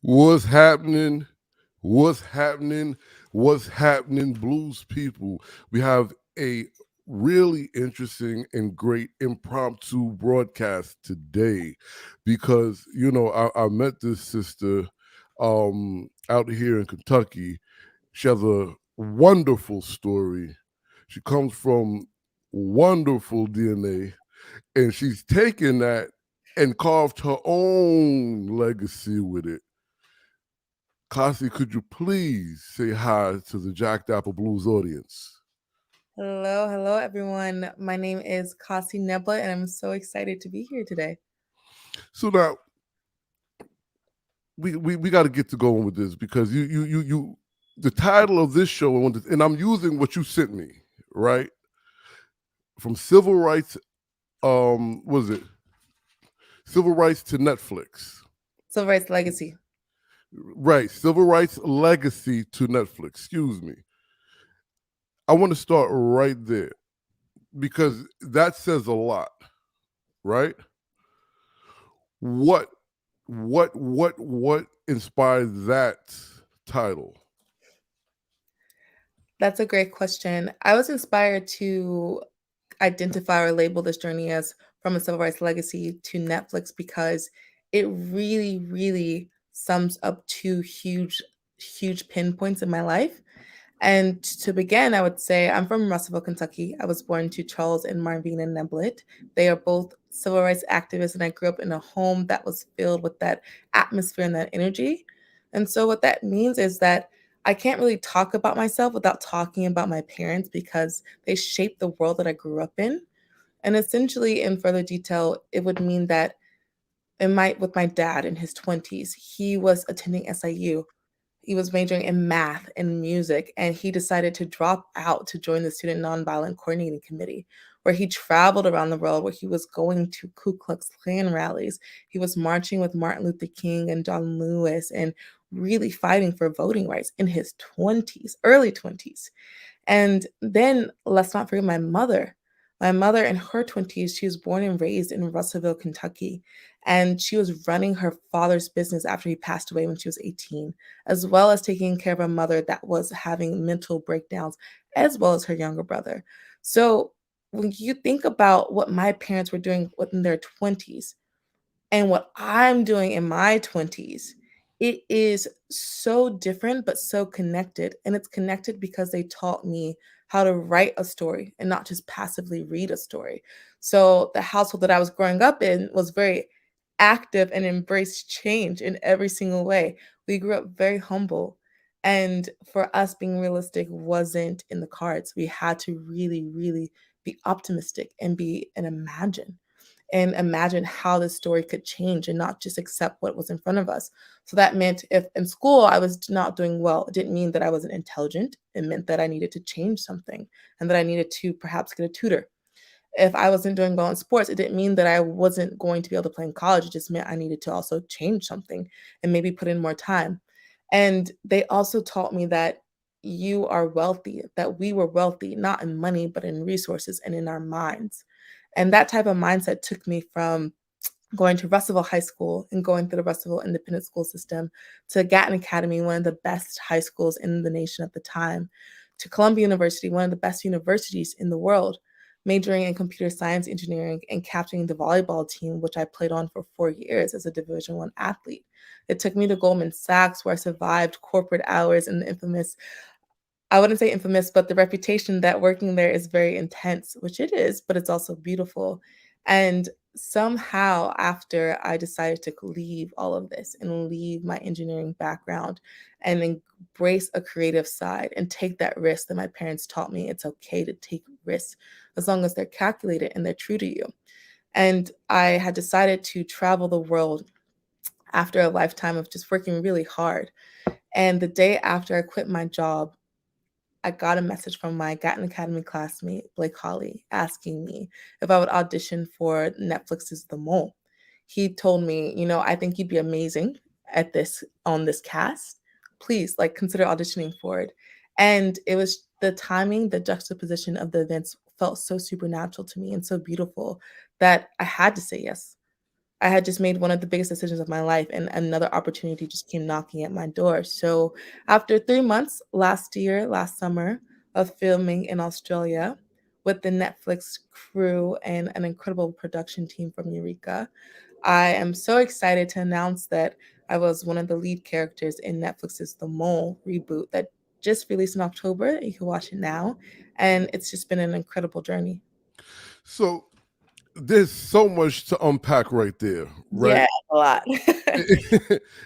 What's happening? What's happening? What's happening, blues people? We have a really interesting and great impromptu broadcast today because I met this sister out here in Kentucky. She has a wonderful story. She comes from wonderful DNA, and she's taken that and carved her own legacy with it. Kasi, could you please say hi to the Jacked Apple Blues audience? Hello, everyone. My name is Kesi Neblett, and I'm so excited to be here today. So now we got to get to going with this because you the title of this show, and I'm using what you sent me, right? From civil rights, was it civil rights to Netflix? Civil rights legacy. Right, civil rights legacy to Netflix. Excuse me. I want to start right there because that says a lot, right? What what inspired that title? That's a great question. I was inspired to identify or label this journey as from a civil rights legacy to Netflix because it really sums up two huge pinpoints in my life. And to begin, I would say I'm from Russellville, Kentucky. I was born to Charles and Marvinia Neblett. They are both civil rights activists, and I grew up in a home that was filled with that atmosphere and that energy. And so, what that means is that I can't really talk about myself without talking about my parents because they shaped the world that I grew up in. And essentially, in further detail, it would mean that with my dad in his 20s, he was attending SIU. He was majoring in math and music, and he decided to drop out to join the Student Nonviolent Coordinating Committee, where he traveled around the world, where he was going to Ku Klux Klan rallies. He was marching with Martin Luther King and John Lewis and really fighting for voting rights in his 20s, early 20s. And then let's not forget my mother. My mother in her 20s, she was born and raised in Russellville, Kentucky. And she was running her father's business after he passed away when she was 18, as well as taking care of a mother that was having mental breakdowns, as well as her younger brother. So when you think about what my parents were doing in their 20s, and what I'm doing in my 20s, it is so different, but so connected. And it's connected because they taught me how to write a story and not just passively read a story. So the household that I was growing up in was very active and embraced change in every single way. We grew up very humble. And for us, being realistic wasn't in the cards. We had to really be optimistic and imagine how the story could change and not just accept what was in front of us. So that meant if in school I was not doing well, it didn't mean that I wasn't intelligent. It meant that I needed to change something and that I needed to perhaps get a tutor. If I wasn't doing well in sports, it didn't mean that I wasn't going to be able to play in college. It just meant I needed to also change something and maybe put in more time. And they also taught me that you are wealthy, that we were wealthy, not in money, but in resources and in our minds. And that type of mindset took me from going to Russellville High School and going through the Russellville Independent School System to Gatton Academy, one of the best high schools in the nation at the time, to Columbia University, one of the best universities in the world, majoring in computer science engineering and captaining the volleyball team, which I played on for 4 years as a Division I athlete. It took me to Goldman Sachs, where I survived corporate hours and the infamous, I wouldn't say infamous, but the reputation that working there is very intense, which it is, but it's also beautiful. And somehow, after I decided to leave all of this and leave my engineering background and embrace a creative side and take that risk that my parents taught me, it's okay to take risks as long as they're calculated and they're true to you. And I had decided to travel the world after a lifetime of just working really hard. And the day after I quit my job, I got a message from my Gatton Academy classmate, Blake Holly, asking me if I would audition for Netflix's The Mole. He told me, I think you'd be amazing at this on this cast. Please, consider auditioning for it. And it was the timing, the juxtaposition of the events felt so supernatural to me and so beautiful that I had to say yes. I had just made one of the biggest decisions of my life, and another opportunity just came knocking at my door. So, after 3 months last summer, of filming in Australia with the Netflix crew and an incredible production team from Eureka, I am so excited to announce that I was one of the lead characters in Netflix's The Mole reboot that just released in October. You can watch it now, and it's just been an incredible journey. So there's so much to unpack right there, right? Yeah, a lot.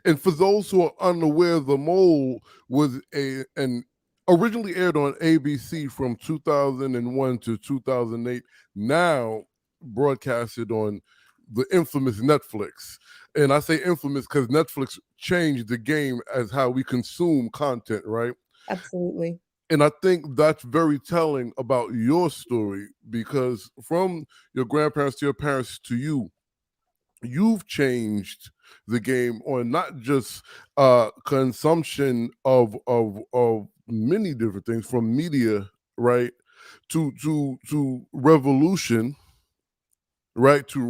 And for those who are unaware, The Mole was an originally aired on ABC from 2001 to 2008, now broadcasted on the infamous Netflix. And I say infamous because Netflix changed the game as how we consume content, right? Absolutely. And I think that's very telling about your story, because from your grandparents to your parents to you, you've changed the game on not just consumption of many different things, from media, right, to revolution, right, to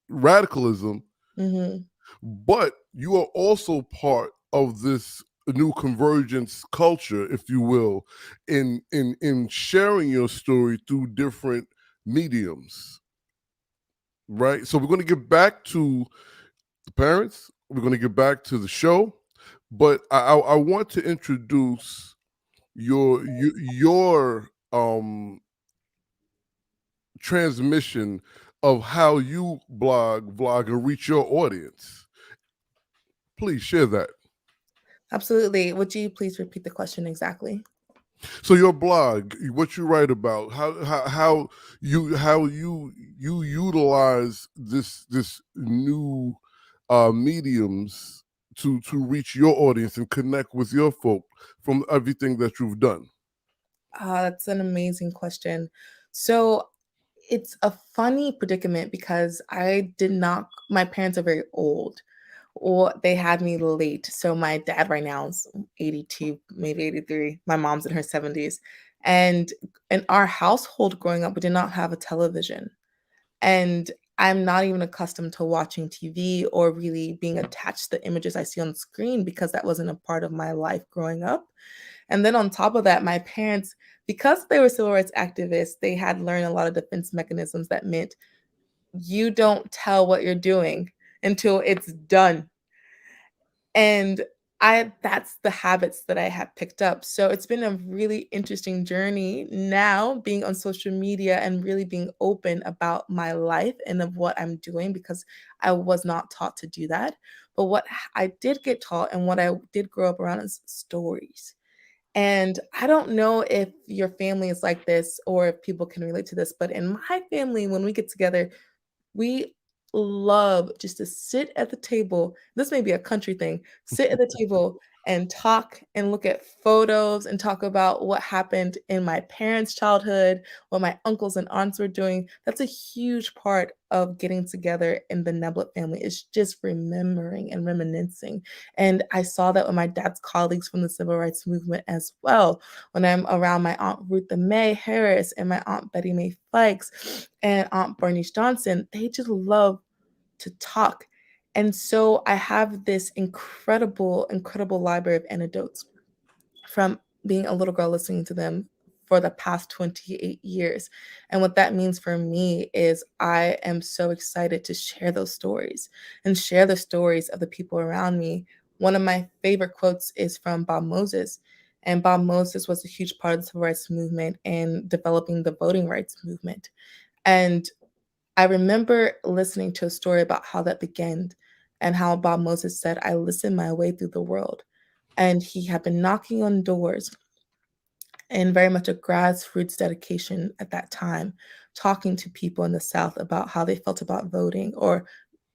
radicalism. Hmm. But you are also part of this new convergence culture, if you will, in sharing your story through different mediums, right? So we're going to get back to the parents. We're going to get back to the show, but I want to introduce your transmission of how you vlog, and reach your audience. Please share that. Absolutely. Would you please repeat the question exactly? So your blog, what you write about, how you utilize this new mediums to reach your audience and connect with your folk from everything that you've done. That's an amazing question. So it's a funny predicament because I did not, my parents are very old, or they had me late. So my dad right now is 82, maybe 83. My mom's in her 70s. And in our household growing up, we did not have a television. And I'm not even accustomed to watching TV or really being attached to the images I see on screen because that wasn't a part of my life growing up. And then on top of that, my parents, because they were civil rights activists, they had learned a lot of defense mechanisms that meant you don't tell what you're doing until it's done. And I that's the habits that I have picked up. So it's been a really interesting journey now being on social media and really being open about my life and of what I'm doing because I was not taught to do that. But what I did get taught and what I did grow up around is stories. And I don't know if your family is like this or if people can relate to this, but in my family, when we get together, we love just to sit at the table. This may be a country thing. Sit at the table and talk and look at photos and talk about what happened in my parents' childhood, what my uncles and aunts were doing. That's a huge part of getting together in the Neblett family. It's just remembering and reminiscing. And I saw that with my dad's colleagues from the civil rights movement as well. When I'm around my aunt Rutha Mae Harris and my aunt Betty Mae Fikes and Aunt Bernice Johnson, they just love to talk. And so I have this incredible, incredible library of anecdotes from being a little girl listening to them for the past 28 years. And what that means for me is I am so excited to share those stories and share the stories of the people around me. One of my favorite quotes is from Bob Moses. And Bob Moses was a huge part of the civil rights movement and developing the voting rights movement. And I remember listening to a story about how that began and how Bob Moses said, I listened my way through the world. And he had been knocking on doors and very much a grassroots dedication at that time, talking to people in the South about how they felt about voting, or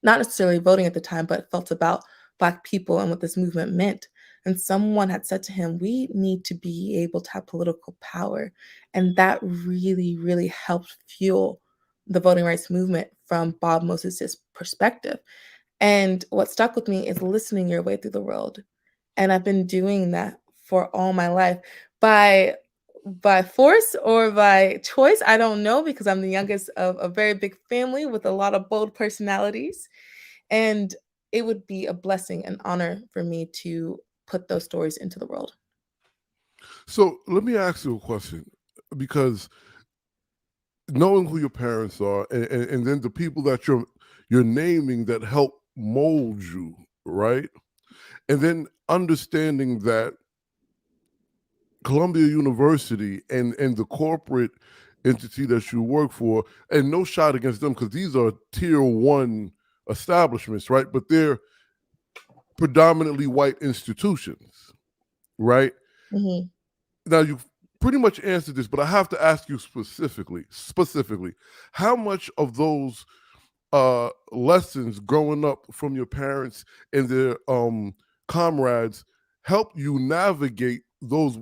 not necessarily voting at the time, but felt about Black people and what this movement meant. And someone had said to him, we need to be able to have political power. And that really, really helped fuel the voting rights movement from Bob Moses' perspective. And what stuck with me is listening your way through the world. And I've been doing that for all my life. By by force or by choice, I don't know, because I'm the youngest of a very big family with a lot of bold personalities. And it would be a blessing and honor for me to put those stories into the world. So let me ask you a question, because knowing who your parents are, and then the people that you're naming that help mold you, right? And then understanding that Columbia University and the corporate entity that you work for, and no shot against them because these are tier one establishments, right? But they're predominantly white institutions, right? Mhm. Now you've pretty much answered this, but I have to ask you specifically, how much of those lessons growing up from your parents and their comrades help you navigate those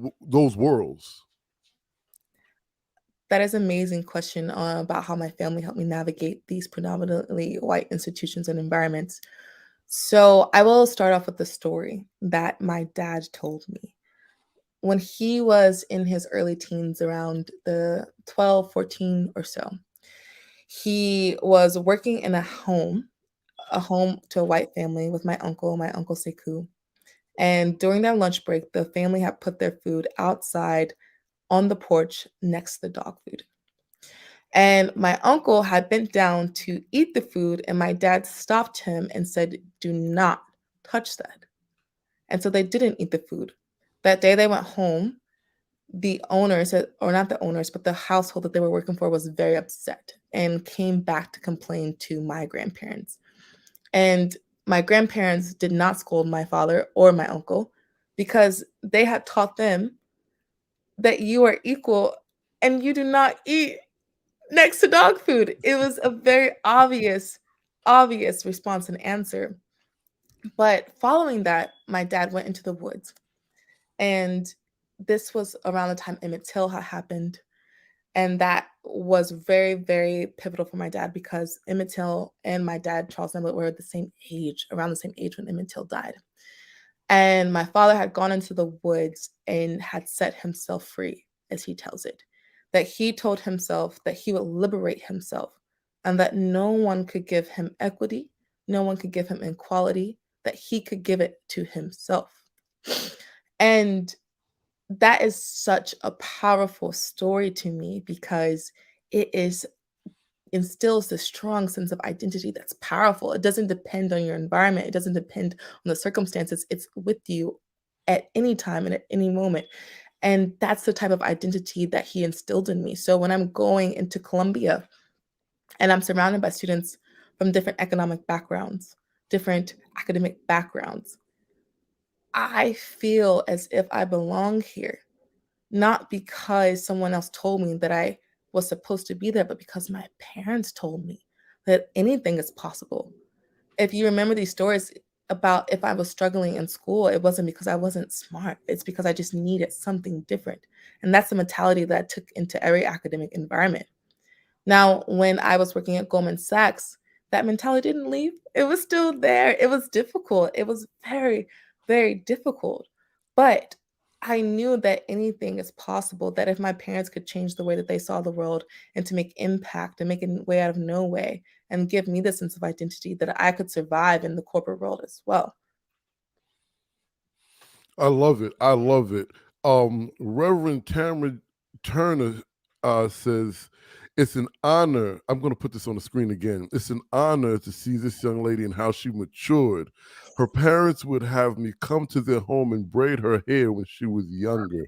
worlds? That is an amazing question about how my family helped me navigate these predominantly white institutions and environments. So I will start off with the story that my dad told me. When he was in his early teens, around the 12, 14 or so, he was working in a home to a white family with my uncle Sekou. And during their lunch break, the family had put their food outside on the porch next to the dog food. And my uncle had bent down to eat the food, and my dad stopped him and said, "Do not touch that." And so they didn't eat the food. That day they went home. The owners, or not the owners, but the household that they were working for was very upset and came back to complain to my grandparents. And my grandparents did not scold my father or my uncle because they had taught them that you are equal and you do not eat next to dog food. It was a very obvious response and answer. But following that, my dad went into the woods. And this was around the time Emmett Till had happened. And that was very, very pivotal for my dad because Emmett Till and my dad, Charles Neblett, were the same age, around the same age when Emmett Till died. And my father had gone into the woods and had set himself free, as he tells it. That he told himself that he would liberate himself and that no one could give him equity, no one could give him equality, that he could give it to himself. And that is such a powerful story to me because it is instills this strong sense of identity that's powerful. It doesn't depend on your environment. It doesn't depend on the circumstances. It's with you at any time and at any moment. And that's the type of identity that he instilled in me. So when I'm going into Columbia and I'm surrounded by students from different economic backgrounds, different academic backgrounds, I feel as if I belong here, not because someone else told me that I was supposed to be there, but because my parents told me that anything is possible. If you remember these stories about if I was struggling in school, it wasn't because I wasn't smart. It's because I just needed something different. And that's the mentality that I took into every academic environment. Now, when I was working at Goldman Sachs, that mentality didn't leave. It was still there. It was difficult. It was very, very difficult. But I knew that anything is possible, that if my parents could change the way that they saw the world and to make impact and make a way out of no way and give me the sense of identity, that I could survive in the corporate world as well. I love it. I love it. Reverend Tamara Turner says, it's an honor. I'm going to put this on the screen again. It's an honor to see this young lady and how she matured. Her parents would have me come to their home and braid her hair when she was younger.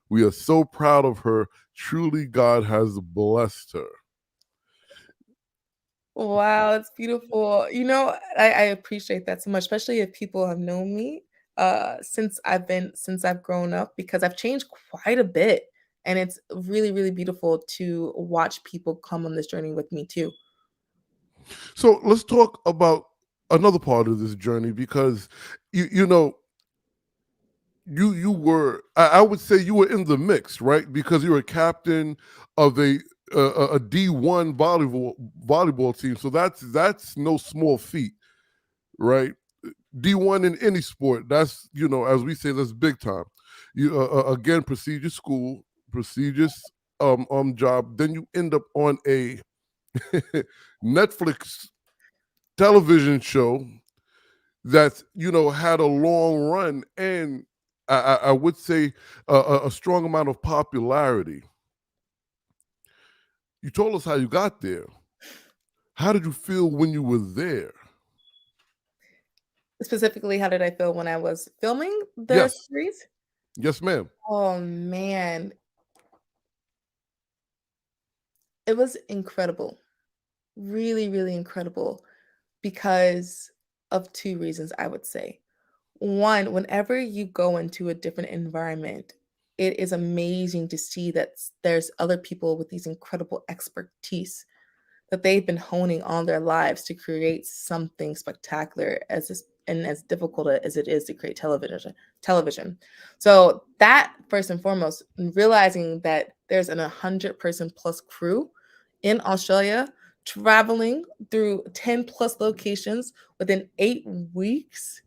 We are so proud of her. Truly, God has blessed her. Wow, that's beautiful. I appreciate that so much, especially if people have known me since I've grown up because I've changed quite a bit. And it's really, really beautiful to watch people come on this journey with me too. So let's talk about another part of this journey because you know you were, I would say you were in the mix, right? Because you were a captain of a D1 volleyball team, so that's no small feat, right? D1 in any sport, that's, as we say, that's big time. You again proceed your school, prestigious job. Then you end up on a Netflix television show that had a long run, and I would say a strong amount of popularity. You told us how you got there. How did you feel when you were there? Specifically, how did I feel when I was filming the Yes, series? yes, ma'am. Oh man, it was incredible. Really, really incredible because of two reasons, I would say. One, whenever you go into a different environment, it is amazing to see that there's other people with these incredible expertise that they've been honing all their lives to create something spectacular and as difficult as it is to create television. So that first and foremost, realizing that there's an 100-person plus crew in Australia traveling through 10 plus locations within 8 weeks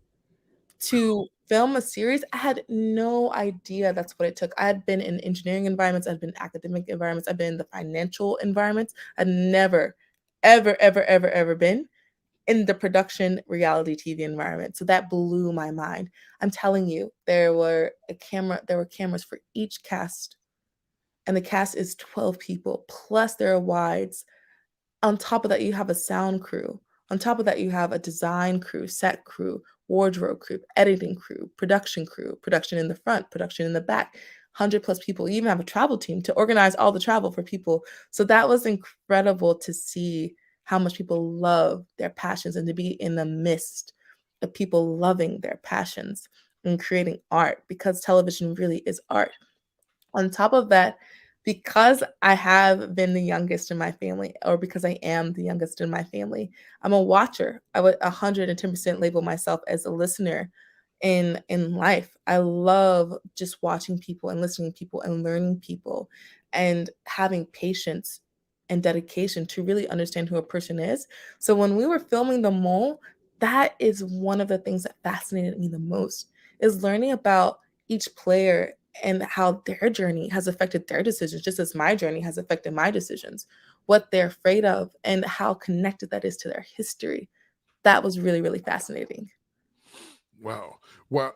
to film a series, I had no idea that's what it took. I had been in engineering environments, I'd been in academic environments, I'd been in the financial environments. I'd never, ever, ever, ever, ever been in the production reality TV environment. So that blew my mind. I'm telling you, there were cameras for each cast, and the cast is 12 people, plus there are wides. On top of that, you have a sound crew. On top of that, you have a design crew, set crew, wardrobe crew, editing crew, production in the front, production in the back, 100 plus people. You even have a travel team to organize all the travel for people. So that was incredible to see how much people love their passions and to be in the midst of people loving their passions and creating art, because television really is art. On top of that, because I have been the youngest in my family, or because I am the youngest in my family, I'm a watcher. I would 110% label myself as a listener in life. I love just watching people and listening to people and learning people and having patience and dedication to really understand who a person is. So when we were filming The Mole, that is one of the things that fascinated me the most, is learning about each player and how their journey has affected their decisions, just as my journey has affected my decisions, what they're afraid of, and how connected that is to their history. That was really, really fascinating. Wow. Wow.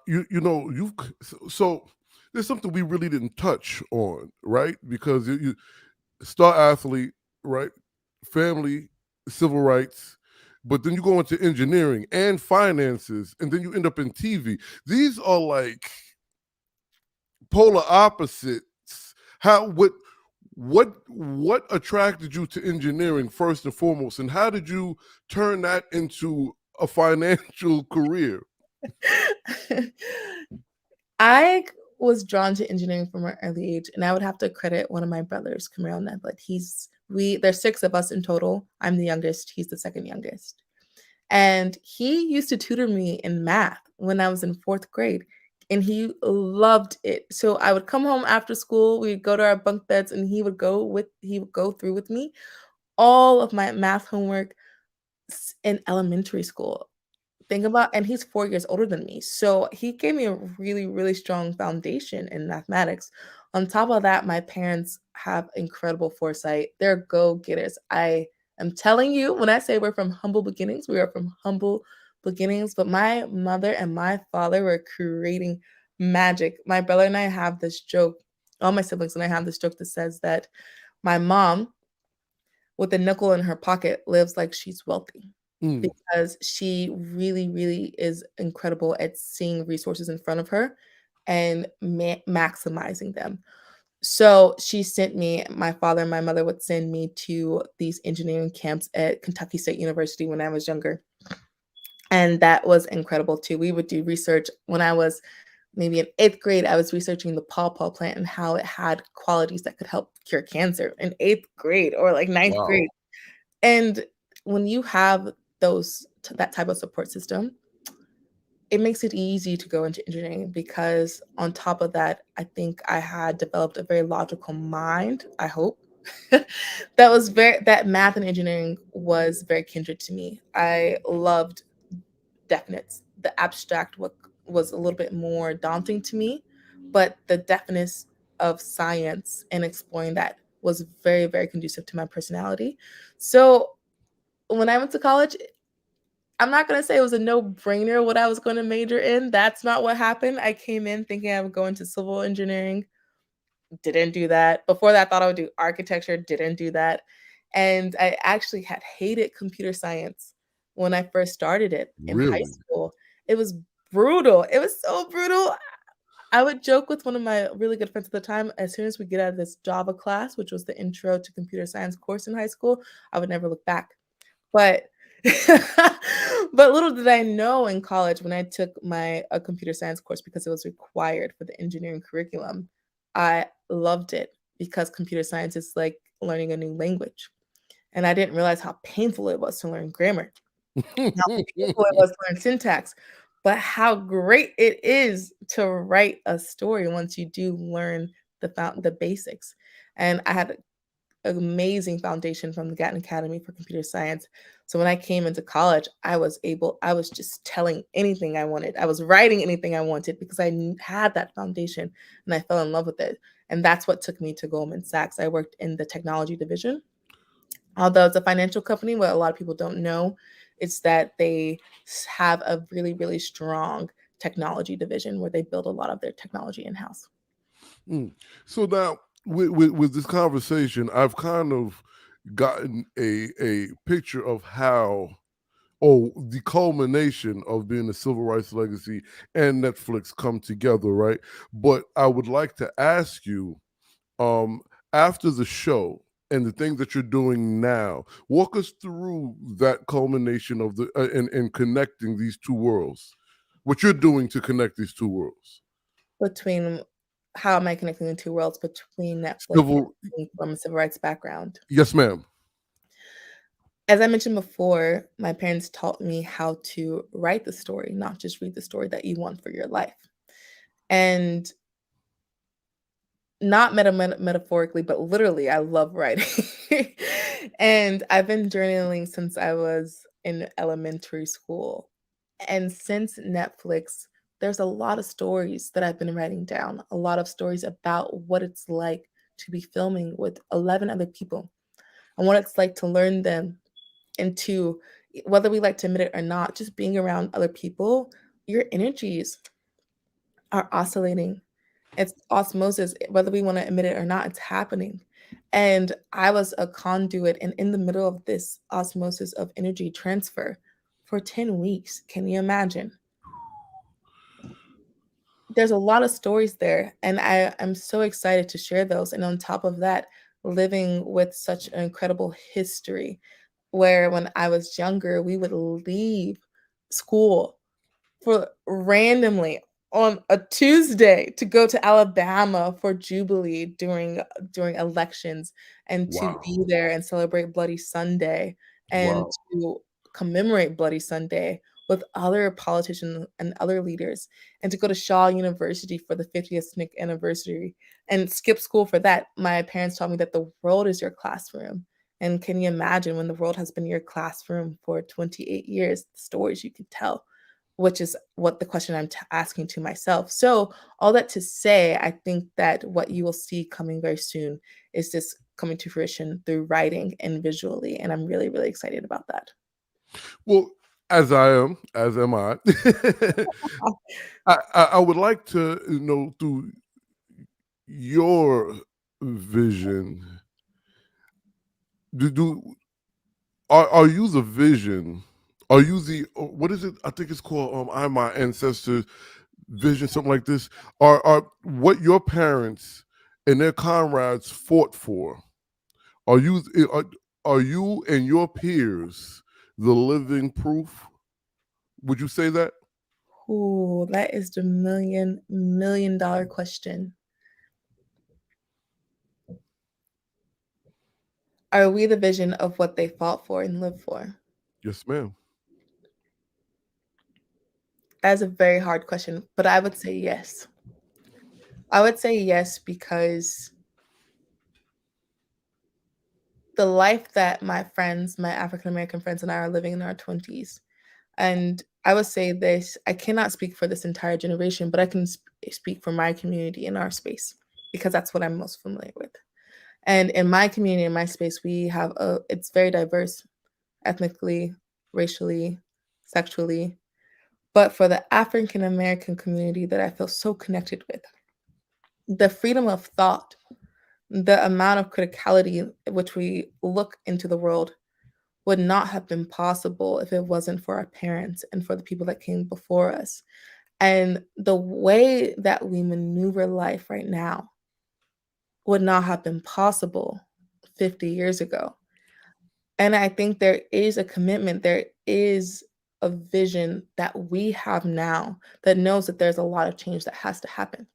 So there's something we really didn't touch on, right? Because you star athlete, right? Family, civil rights, but then you go into engineering and finances, and then you end up in TV. These are like polar opposites. What attracted you to engineering first and foremost, and how did you turn that into a financial career? I was drawn to engineering from an early age, and I would have to credit one of my brothers, Camille Neblett. There's six of us in total. I'm the youngest. He's the second youngest. And he used to tutor me in math when I was in fourth grade, and he loved it. So I would come home after school, we'd go to our bunk beds, and he would go through with me all of my math homework in elementary school. Think about, and he's 4 years older than me, so he gave me a really, really strong foundation in mathematics. On top of that, my parents have incredible foresight. They're go-getters. I am telling you, when I say we're from humble beginnings, we are from humble beginnings, but my mother and my father were creating magic. My brother and I have this joke, all my siblings and I have this joke that says that my mom, with a nickel in her pocket, lives like she's wealthy, Mm, because she really, really is incredible at seeing resources in front of her and maximizing them. So she sent me, my father and my mother would send me to these engineering camps at Kentucky State University when I was younger. And that was incredible too. We would do research when I was maybe in eighth grade. I was researching the pawpaw plant and how it had qualities that could help cure cancer in eighth grade or like ninth wow. grade. And when you have that type of support system, it makes it easy to go into engineering, because on top of that, I think I had developed a very logical mind, I hope. That math and engineering was very kindred to me. I loved definites. The abstract was a little bit more daunting to me, but the definiteness of science and exploring that was very, very conducive to my personality. So when I went to college, I'm not going to say it was a no-brainer what I was going to major in. That's not what happened. I came in thinking I would go into civil engineering, didn't do that. Before that, I thought I would do architecture, didn't do that. And I actually had hated computer science when I first started it in high Really? school. It was brutal. It was so brutal. I would joke with one of my really good friends at the time, as soon as we get out of this Java class, which was the intro to computer science course in high school, I would never look back. But but little did I know in college when I took my a computer science course because it was required for the engineering curriculum, I loved it because computer science is like learning a new language. And I didn't realize how painful it was to learn grammar, how painful it was to learn syntax, but how great it is to write a story once you do learn the basics. And I had amazing foundation from the Gatton Academy for Computer Science. So when I came into college, I was just telling anything I wanted. I was writing anything I wanted because had that foundation and I fell in love with it. And that's what took me to Goldman Sachs. I worked in the technology division. Although it's a financial company, what a lot of people don't know is that they have a really, really strong technology division where they build a lot of their technology in-house. Mm. So now, with this conversation, I've kind of gotten a picture of how, the culmination of being a civil rights legacy and Netflix come together, right? But I would like to ask you, um, after the show and the things that you're doing now, walk us through that culmination of the and connecting these two worlds. What you're doing to connect these two worlds. Between how am I connecting the two worlds between Netflix and Civil, being from a civil rights background? yes, ma'am. As I mentioned before, my parents taught me how to write the story, not just read the story that you want for your life. And not metaphorically, but literally, I love writing. And I've been journaling since I was in elementary school. And since Netflix, there's a lot of stories that I've been writing down, a lot of stories about what it's like to be filming with 11 other people and what it's like to learn them and to, whether we like to admit it or not, just being around other people, your energies are oscillating. It's osmosis, whether we want to admit it or not, it's happening. And I was a conduit and in the middle of this osmosis of energy transfer for 10 weeks. Can you imagine? There's a lot of stories there, and I am so excited to share those. And on top of that, living with such an incredible history where when I was younger, we would leave school for randomly on a Tuesday to go to Alabama for Jubilee during elections and to Wow. be there and celebrate Bloody Sunday and Wow. to commemorate Bloody Sunday with other politicians and other leaders and to go to Shaw University for the 50th SNCC anniversary and skip school for that. My parents taught me that the world is your classroom. And can you imagine when the world has been your classroom for 28 years, the stories you can tell? Which is what the question I'm asking to myself. So, all that to say, I think that what you will see coming very soon is this coming to fruition through writing and visually. And I'm really, really excited about that. Well, as am I. I would like to know through your vision. Do are you the vision? Are you the what is it? I think it's called I'm my ancestors vision, something like this. Are what your parents and their comrades fought for? Are you are you and your peers the living proof? Would you say that? Ooh, that is the million dollar question. Are we the vision of what they fought for and lived for? Yes, ma'am. That is a very hard question, but I would say yes. I would say yes because the life that my friends, my African American friends, and I are living in our 20s. And I would say this, I cannot speak for this entire generation, but I can speak for my community in our space. because that's what I'm most familiar with. And in my community, in my space, it's very diverse ethnically, racially, sexually. But for the African American community that I feel so connected with, the freedom of thought, the amount of criticality which we look into the world would not have been possible if it wasn't for our parents and for the people that came before us. And the way that we maneuver life right now would not have been possible 50 years ago. And I think there is a commitment, there is a vision that we have now that knows that there's a lot of change that has to happen.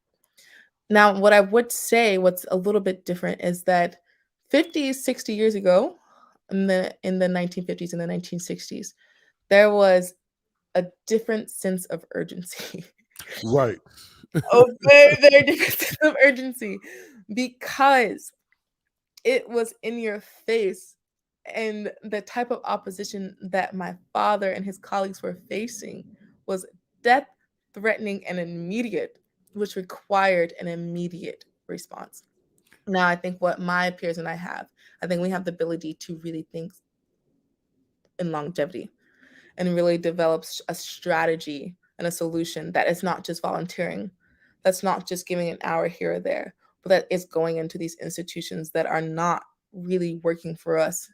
Now, what I would say, what's a little bit different is that 50, 60 years ago, in the 1950s and the 1960s, there was a different sense of urgency. Right. A very, very different sense of urgency because it was in your face. And the type of opposition that my father and his colleagues were facing was death threatening and immediate, which required an immediate response. Now, I think what my peers and I think we have the ability to really think in longevity and really develop a strategy and a solution that is not just volunteering, that's not just giving an hour here or there, but that is going into these institutions that are not really working for us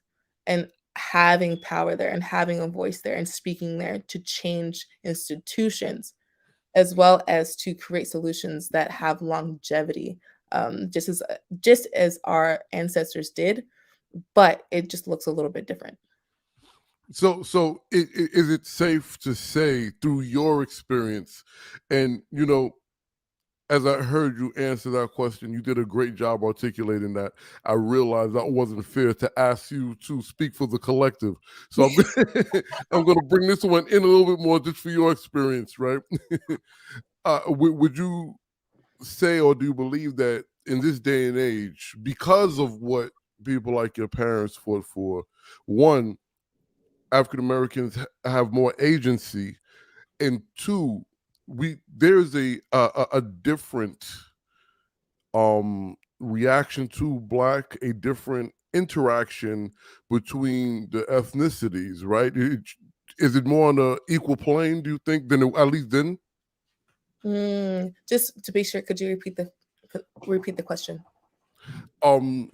and having power there and having a voice there and speaking there to change institutions as well as to create solutions that have longevity, just as our ancestors did, but it just looks a little bit different. Is it safe to say, through your experience, and as I heard you answer that question, you did a great job articulating that. I realized that wasn't fair to ask you to speak for the collective. So I'm going to bring this one in a little bit more just for your experience, right? Would you say, or do you believe that in this day and age, because of what people like your parents fought for, one, African Americans have more agency, and two, there's a different reaction to Black, a different interaction between the ethnicities, right? Is it more on an equal plane, do you think, than at least then? Just to be sure, could you repeat the question? Um,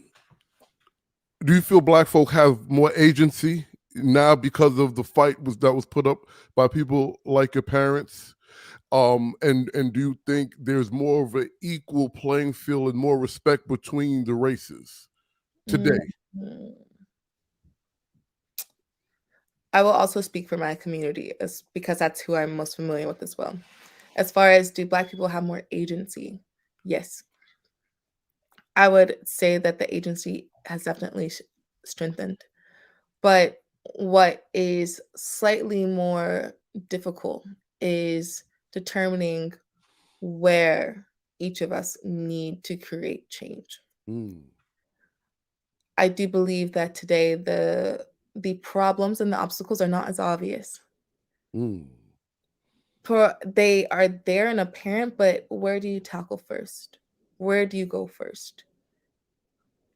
do you feel Black folk have more agency now because of the fight that was put up by people like your parents? And do you think there's more of an equal playing field and more respect between the races today? Mm. I will also speak for my community because that's who I'm most familiar with as well. As far as, do Black people have more agency? Yes. I would say that the agency has definitely strengthened. But what is slightly more difficult is determining where each of us need to create change. I do believe that today the problems and the obstacles are not as obvious. They are there and apparent, but where do you tackle first? Where do you go first?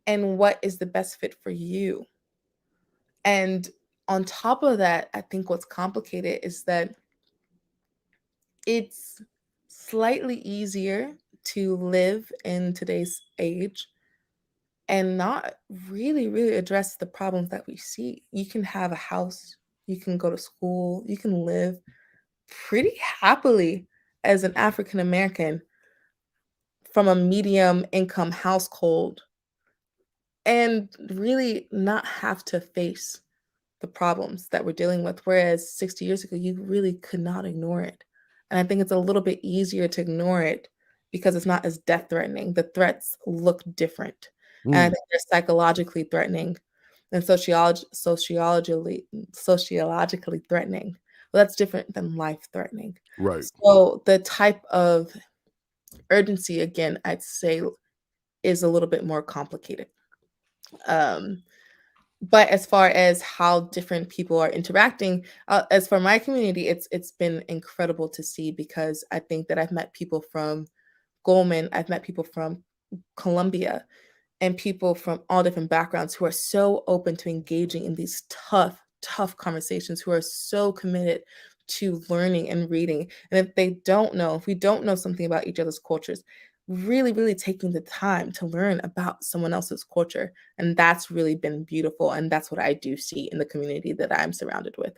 And what is the best fit for you? And on top of that, I think what's complicated is that it's slightly easier to live in today's age and not really address the problems that we see. You can have a house, you can go to school, you can live pretty happily as an African American from a medium income household and really not have to face the problems that we're dealing with. Whereas 60 years ago, you really could not ignore it. And I think it's a little bit easier to ignore it because it's not as death threatening. The threats look different. And I think they're psychologically threatening and sociologically threatening. Well, that's different than life threatening. Right. So the type of urgency, again, I'd say is a little bit more complicated. But as far as how different people are interacting, as for my community, it's been incredible to see because I think that I've met people from Goldman, I've met people from Colombia, and people from all different backgrounds who are so open to engaging in these tough conversations, who are so committed to learning and reading. And if we don't know something about each other's cultures, really, really taking the time to learn about someone else's culture. And that's really been beautiful. And that's what I do see in the community that I'm surrounded with.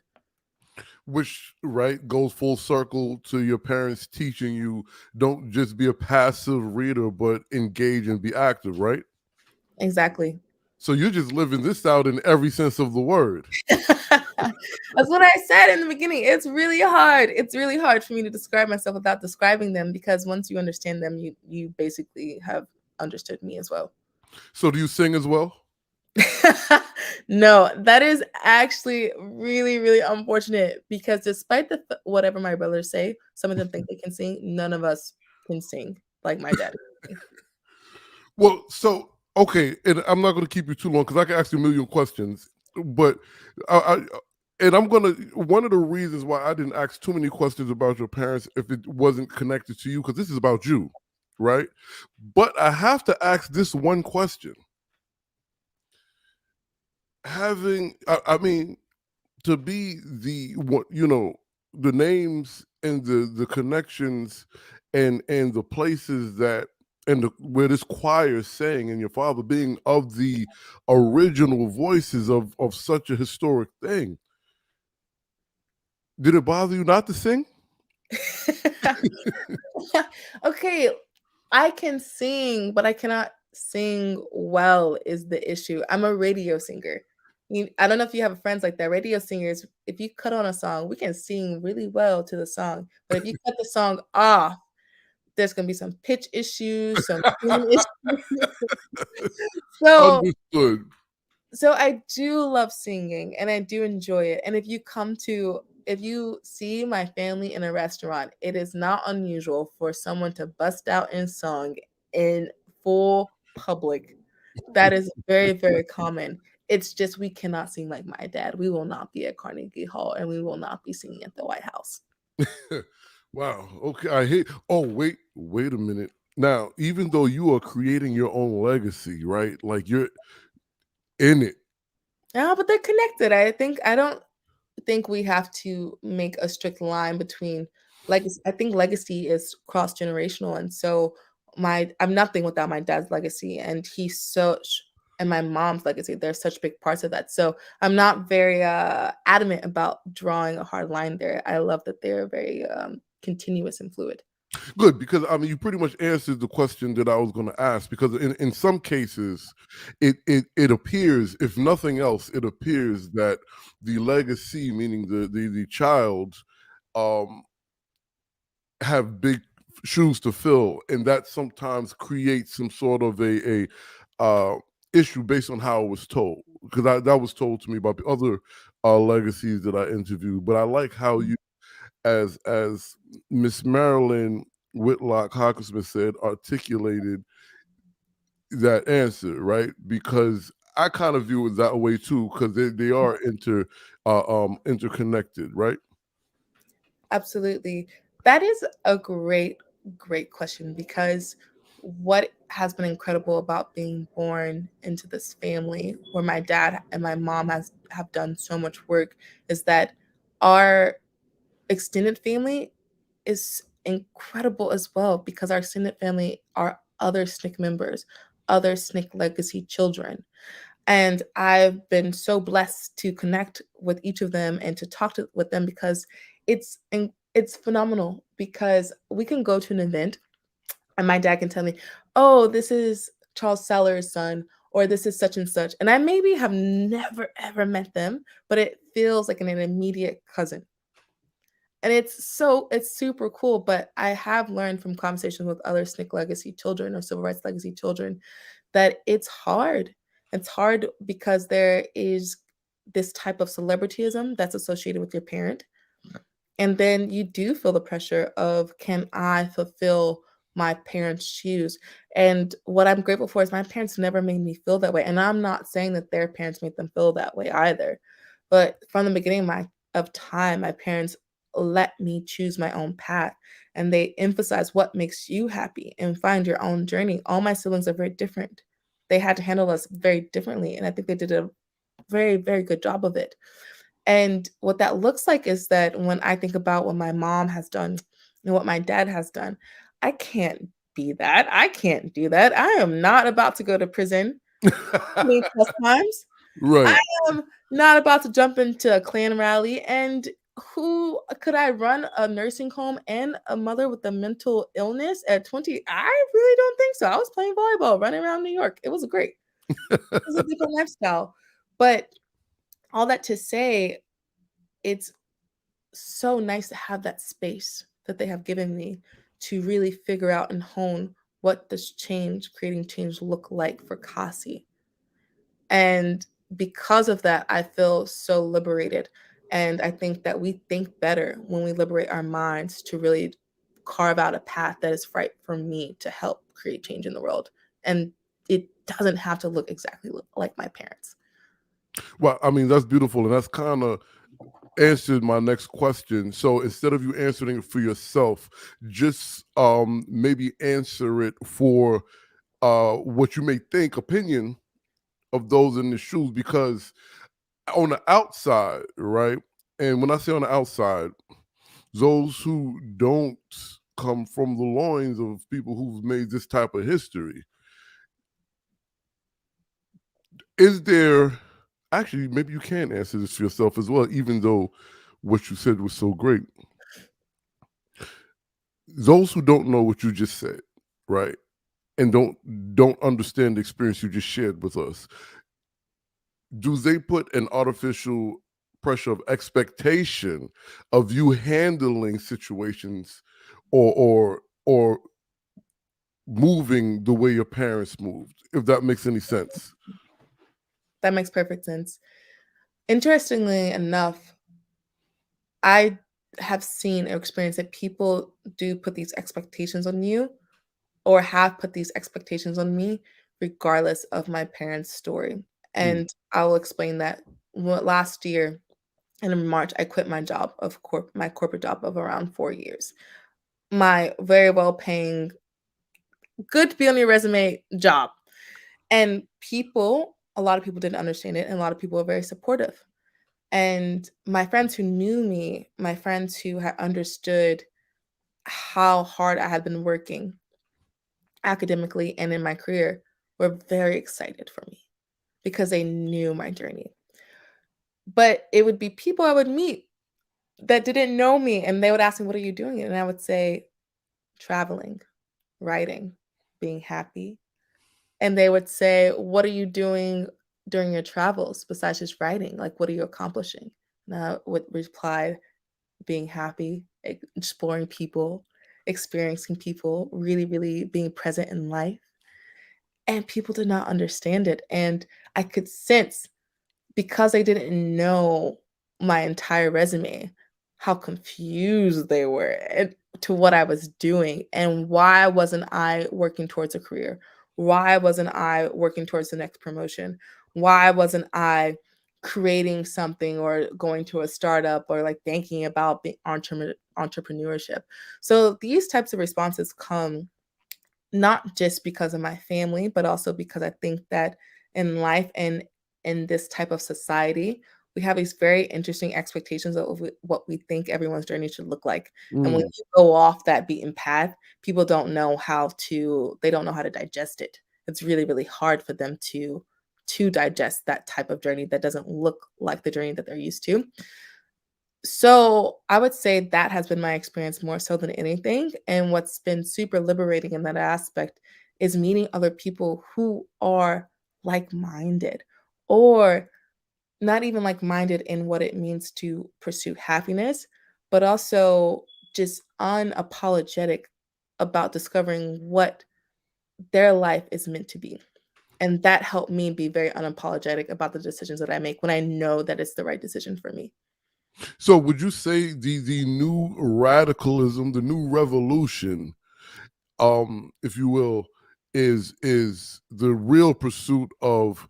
Which, right, goes full circle to your parents teaching you don't just be a passive reader, but engage and be active, right? Exactly. So you're just living this out in every sense of the word. That's what I said in the beginning. It's really hard. It's really hard for me to describe myself without describing them, because once you understand them, you basically have understood me as well. So do you sing as well? No, that is actually really, really unfortunate, because despite whatever my brothers say, some of them think they can sing. None of us can sing like my dad can sing. Well, so okay, and I'm not going to keep you too long because I can ask you a million questions, but I and I'm gonna. One of the reasons why I didn't ask too many questions about your parents, if it wasn't connected to you, because this is about you, right? But I have to ask this one question. I mean, to be the what the names and the connections and the places that and where this choir sang, and your father being of the original voices of such a historic thing, did it bother you not to sing? Okay, I can sing, but I cannot sing well is the issue. I'm a radio singer. I don't know if you have friends like that. Radio singers, if you cut on a song, we can sing really well to the song. But if you cut the song off, there's gonna be some pitch issues, some tuning issues. So Understood. so I do love singing and I do enjoy it. And if you see my family in a restaurant, it is not unusual for someone to bust out in song in full public. That is very, very common. It's just we cannot sing like my dad. We will not be at Carnegie Hall and we will not be singing at the White House. Wow. Okay. I hate. Oh, wait a minute. Now, even though you are creating your own legacy, right? Like you're in it. Yeah, but they're connected. I don't think we have to make a strict line between legacy. I think legacy is cross generational, and so I'm nothing without my dad's legacy, and and my mom's legacy. They're such big parts of that. So I'm not very adamant about drawing a hard line there. I love that they're very continuous and fluid. Good, because I mean you pretty much answered the question that I was going to ask. Because in some cases, it appears, if nothing else, it appears that the legacy, meaning the child, um, have big shoes to fill, and that sometimes creates some sort of a issue based on how it was told. Because that was told to me about the other legacies that I interviewed. But I like how you, as Miss Marilyn Whitlock Hockersmith said, articulated that answer, right? Because I kind of view it that way too, because they are interconnected, right? Absolutely. That is a great question, because what has been incredible about being born into this family where my dad and my mom have done so much work is that our extended family is incredible as well, because our extended family are other SNCC members, other SNCC legacy children. And I've been so blessed to connect with each of them and to with them, because it's phenomenal, because we can go to an event and my dad can tell me, "Oh, this is Charles Sellers' son," or "This is such and such." And I maybe have never ever met them, but it feels like an immediate cousin. And it's super cool. But I have learned from conversations with other SNCC legacy children or civil rights legacy children that it's hard. It's hard because there is this type of celebrityism that's associated with your parent. And then you do feel the pressure of, can I fulfill my parents' shoes? And what I'm grateful for is my parents never made me feel that way. And I'm not saying that their parents made them feel that way either. But from the beginning of time, my parents let me choose my own path, and they emphasize what makes you happy and find your own journey. All my siblings are very different. They had to handle us very differently, and I think they did a very, very good job of it. And what that looks like is that when I think about what my mom has done and what my dad has done, I can't be that. I can't do that. I am not about to go to prison 20 plus times. I Right. am not about to jump into a Klan rally. And who could I run a nursing home and a mother with a mental illness at 20? I really don't think so. I was playing volleyball, running around New York. It was great. It was a different lifestyle. But all that to say, it's so nice to have that space that they have given me to really figure out and hone what does change, creating change look like for Kasi. And because of that, I feel so liberated. And I think that we think better when we liberate our minds to really carve out a path that is right for me to help create change in the world. And it doesn't have to look exactly like my parents. Well, I mean, that's beautiful. And that's kind of answered my next question. So instead of you answering it for yourself, just maybe answer it for what you may think, opinion of those in the shoes, because on the outside, right? And when I say on the outside, those who don't come from the loins of people who've made this type of history, is there actually, maybe you can answer this for yourself as well, even though what you said was so great. Those who don't know what you just said, right, and don't understand the experience you just shared with us, do they put an artificial pressure of expectation of you handling situations or moving the way your parents moved, if that makes any sense? That makes perfect sense. Interestingly enough, I have seen or experienced that people do put these expectations on you or have put these expectations on me regardless of my parents' story. Mm. And I will explain that. Last year in March, I quit my job of my corporate job of around 4 years. My very well paying, good to be on your resume job. And a lot of people didn't understand it, and a lot of people were very supportive. And my friends who knew me, my friends who had understood how hard I had been working academically and in my career were very excited for me because they knew my journey. But it would be people I would meet that didn't know me, and they would ask me, "What are you doing?" And I would say, "Traveling, writing, being happy." And they would say, "What are you doing during your travels besides just writing? Like, what are you accomplishing?" And I would reply, "Being happy, exploring people, experiencing people, really, really being present in life." And people did not understand it. And I could sense, because they didn't know my entire resume, how confused they were to what I was doing and why wasn't I working towards a career? Why wasn't I working towards the next promotion? Why wasn't I creating something or going to a startup or like thinking about entrepreneurship? So these types of responses come not just because of my family, but also because I think that in life and in this type of society, we have these very interesting expectations of what we think everyone's journey should look like. And when Mm. you go off that beaten path, people they don't know how to digest it. It's really, really hard for them to digest that type of journey that doesn't look like the journey that they're used to. So I would say that has been my experience more so than anything. And what's been super liberating in that aspect is meeting other people who are like minded, or not even like minded in what it means to pursue happiness, but also just unapologetic about discovering what their life is meant to be. And that helped me be very unapologetic about the decisions that I make when I know that it's the right decision for me. So would you say the new radicalism, the new revolution, if you will, is the real pursuit of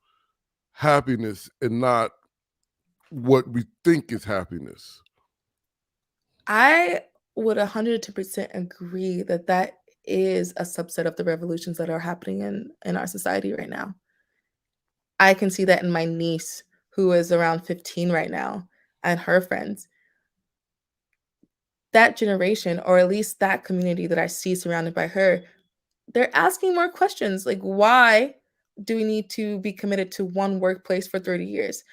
happiness and not what we think is happiness? I would 100% agree that that is a subset of the revolutions that are happening in our society right now. I can see that in my niece, who is around 15 right now, and her friends. That generation, or at least that community that I see surrounded by her, they're asking more questions like, why do we need to be committed to one workplace for 30 years?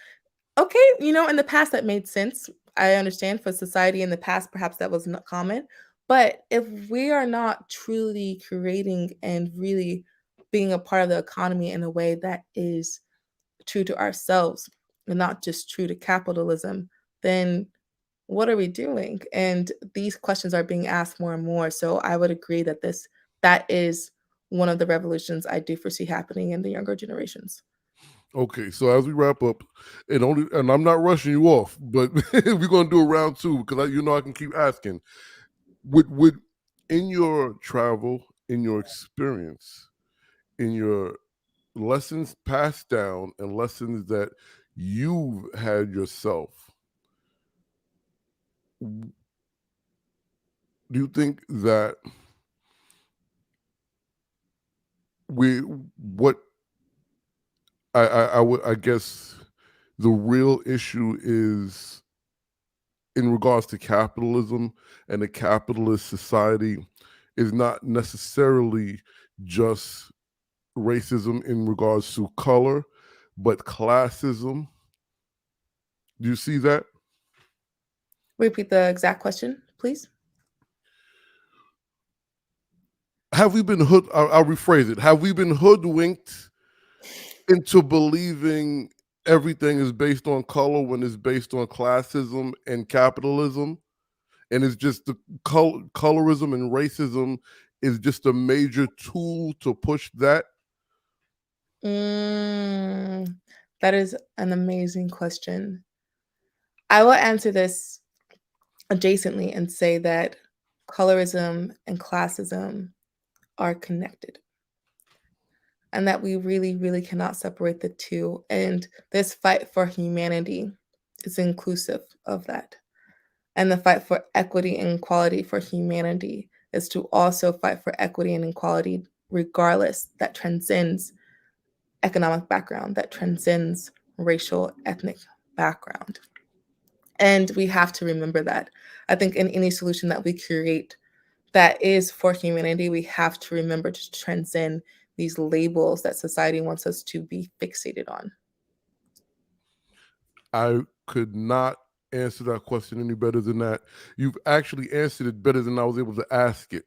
Okay, in the past that made sense. I understand for society in the past, perhaps that was not common. But if we are not truly creating and really being a part of the economy in a way that is true to ourselves and not just true to capitalism, then what are we doing? And these questions are being asked more and more. So I would agree that that is one of the revolutions I do foresee happening in the younger generations. Okay, so as we wrap up, and I'm not rushing you off, but we're gonna do a round two because I can keep asking. Would in your travel, in your experience, in your lessons passed down and lessons that you've had yourself, do you think that we what I guess the real issue is in regards to capitalism and a capitalist society is not necessarily just racism in regards to color, but classism. Do you see that? Repeat the exact question, please. Have we been I'll rephrase it. Have we been hoodwinked into believing everything is based on color when it's based on classism and capitalism? And it's just the colorism and racism is just a major tool to push that. Mm, that is an amazing question. I will answer this adjacently and say that colorism and classism are connected and that we really, really cannot separate the two. And this fight for humanity is inclusive of that. And the fight for equity and equality for humanity is to also fight for equity and equality, regardless, that transcends economic background, that transcends racial, ethnic background. And we have to remember that. I think in any solution that we create that is for humanity, we have to remember to transcend these labels that society wants us to be fixated on. I could not answer that question any better than that. You've actually answered it better than I was able to ask it.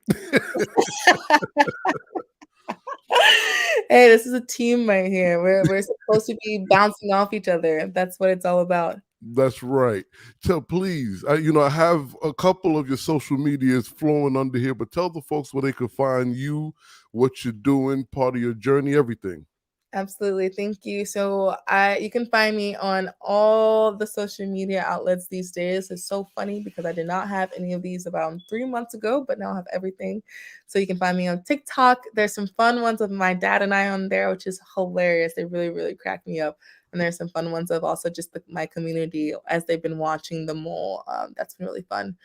Hey, this is a team right here. We're supposed to be bouncing off each other. That's what it's all about. That's right. So please, I have a couple of your social medias flowing under here, but tell the folks where they could find you, what you're doing, part of your journey, everything. Absolutely. Thank you. So you can find me on all the social media outlets these days. It's so funny because I did not have any of these about 3 months ago, but now I have everything. So you can find me on TikTok. There's some fun ones of my dad and I on there, which is hilarious. They really, really crack me up. And there's some fun ones of also just my community as they've been watching the mole. That's been really fun.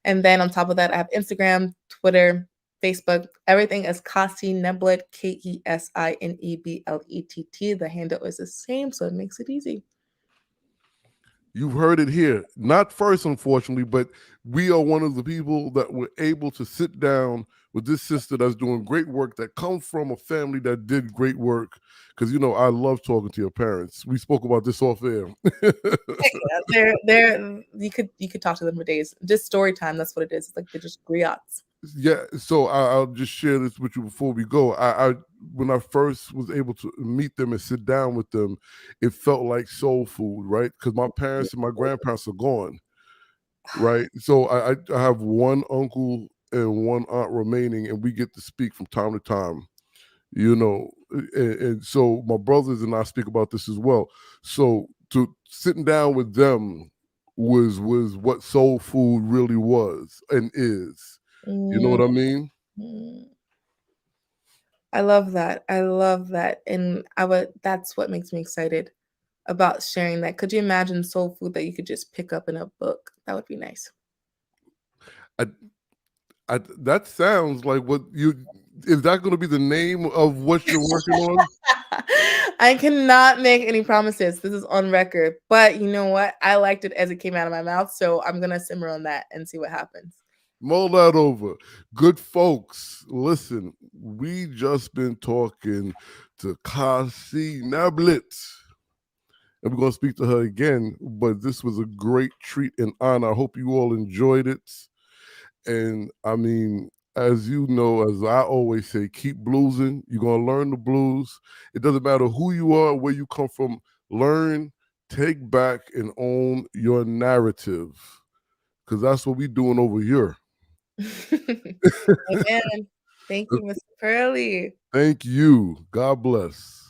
And then on top of that, I have Instagram, Twitter, Facebook, everything is Kesi Neblett, Kesinebllett. The handle is the same, so it makes it easy. You've heard it here. Not first, unfortunately, but we are one of the people that were able to sit down with this sister that's doing great work that comes from a family that did great work. Because I love talking to your parents. We spoke about this off air. They're you could talk to them for days. Just story time. That's what it is. It's like they're just griots. Yeah, so I'll just share this with you before we go. I when I first was able to meet them and sit down with them, it felt like soul food, right? Because my parents and my grandparents are gone, right? So I have one uncle and one aunt remaining, and we get to speak from time to time, and so my brothers and I speak about this as well. So to sitting down with them was what soul food really was and is. You know what I mean? Mm. I love that. I love that. And that's what makes me excited about sharing that. Could you imagine soul food that you could just pick up in a book? That would be nice. I, that sounds like what you. Is that going to be the name of what you're working on? I cannot make any promises. This is on record. But you know what? I liked it as it came out of my mouth, so I'm gonna simmer on that and see what happens. Mull that over. Good folks, listen, we just been talking to Kesi Neblett. And we're going to speak to her again, but this was a great treat and honor. I hope you all enjoyed it. And I mean, as you know, as I always say, keep bluesing. You're going to learn the blues. It doesn't matter who you are, where you come from. Learn, take back, and own your narrative, because that's what we're doing over here. Amen. Thank you, Mr. Pearly. Thank you. God bless.